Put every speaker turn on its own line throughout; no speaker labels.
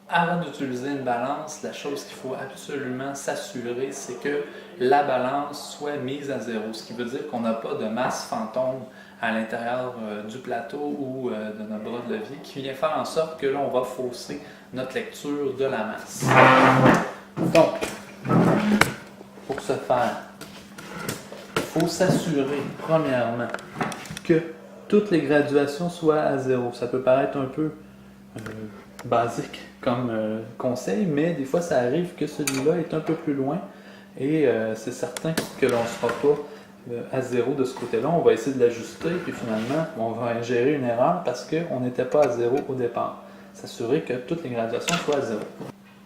Avant d'utiliser une balance, la chose qu'il faut absolument s'assurer, c'est que la balance soit mise à zéro, ce qui veut dire qu'on n'a pas de masse fantôme à l'intérieur du plateau ou de notre bras de levier qui vient faire en sorte que là, on va fausser notre lecture de la masse. Donc, pour ce faire, il faut s'assurer, premièrement, que toutes les graduations soient à zéro. Ça peut paraître un peu basique comme conseil, mais des fois ça arrive que celui-là est un peu plus loin et c'est certain que l'on ne sera pas à zéro de ce côté-là. On va essayer de l'ajuster puis finalement on va ingérer une erreur parce qu'on n'était pas à zéro au départ. S'assurer que toutes les graduations soient à zéro.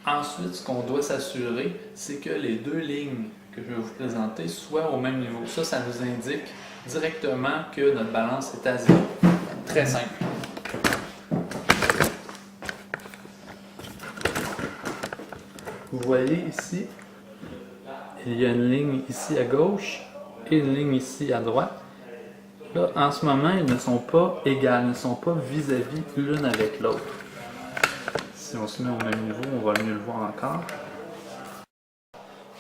Ensuite, ce qu'on doit s'assurer, c'est que les deux lignes que je vais vous présenter soient au même niveau. Ça nous indique directement que notre balance est à zéro. Très simple. Vous voyez ici, il y a une ligne ici à gauche et une ligne ici à droite. Là, en ce moment, ils ne sont pas égales, ils ne sont pas vis-à-vis l'une avec l'autre. Si on se met au même niveau, on va mieux le voir encore.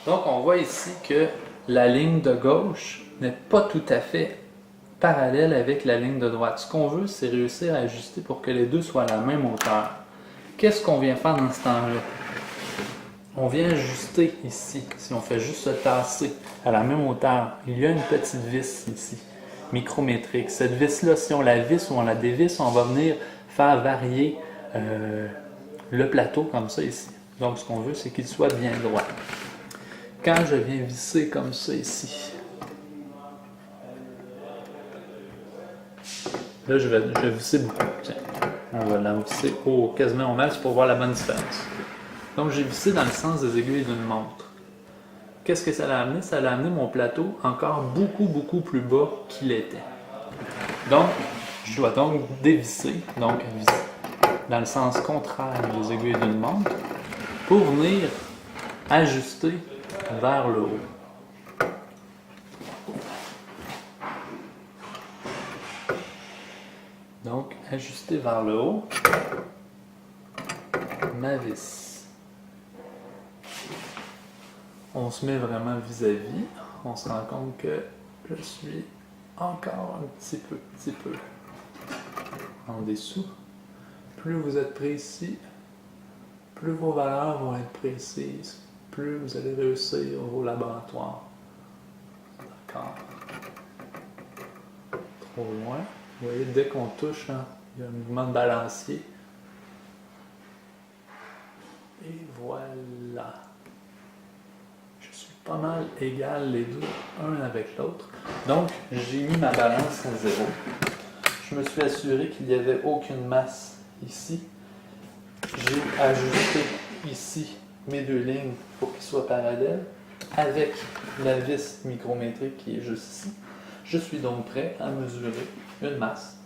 Donc, on voit ici que la ligne de gauche n'est pas tout à fait parallèle avec la ligne de droite. Ce qu'on veut, c'est réussir à ajuster pour que les deux soient à la même hauteur. Qu'est-ce qu'on vient faire dans ce temps-là? On vient ajuster ici, si on fait juste se tasser à la même hauteur, il y a une petite vis ici, micrométrique. Cette vis-là, si on la visse ou on la dévisse, on va venir faire varier le plateau comme ça ici. Donc ce qu'on veut, c'est qu'il soit bien droit. Quand je viens visser comme ça ici, là je vais visser beaucoup. Tiens, on va la visser quasiment au max pour voir la bonne différence. Donc j'ai vissé dans le sens des aiguilles d'une montre. Qu'est-ce que ça l'a amené? Ça l'a amené mon plateau encore beaucoup plus bas qu'il était. Donc, je dois donc dévisser, donc visser dans le sens contraire des aiguilles d'une montre pour venir ajuster vers le haut. Donc, ajuster vers le haut ma vis. On se met vraiment vis-à-vis, on se rend compte que je suis encore un petit peu en dessous. Plus vous êtes précis, plus vos valeurs vont être précises, plus vous allez réussir au laboratoire. D'accord. Trop loin. Vous voyez, dès qu'on touche, hein, il y a un mouvement de balancier. Et voilà. Je suis pas mal égal les deux, un avec l'autre. Donc, j'ai mis ma balance à zéro. Je me suis assuré qu'il n'y avait aucune masse ici. J'ai ajusté ici mes deux lignes pour qu'ils soient parallèles avec la vis micrométrique qui est juste ici. Je suis donc prêt à mesurer une masse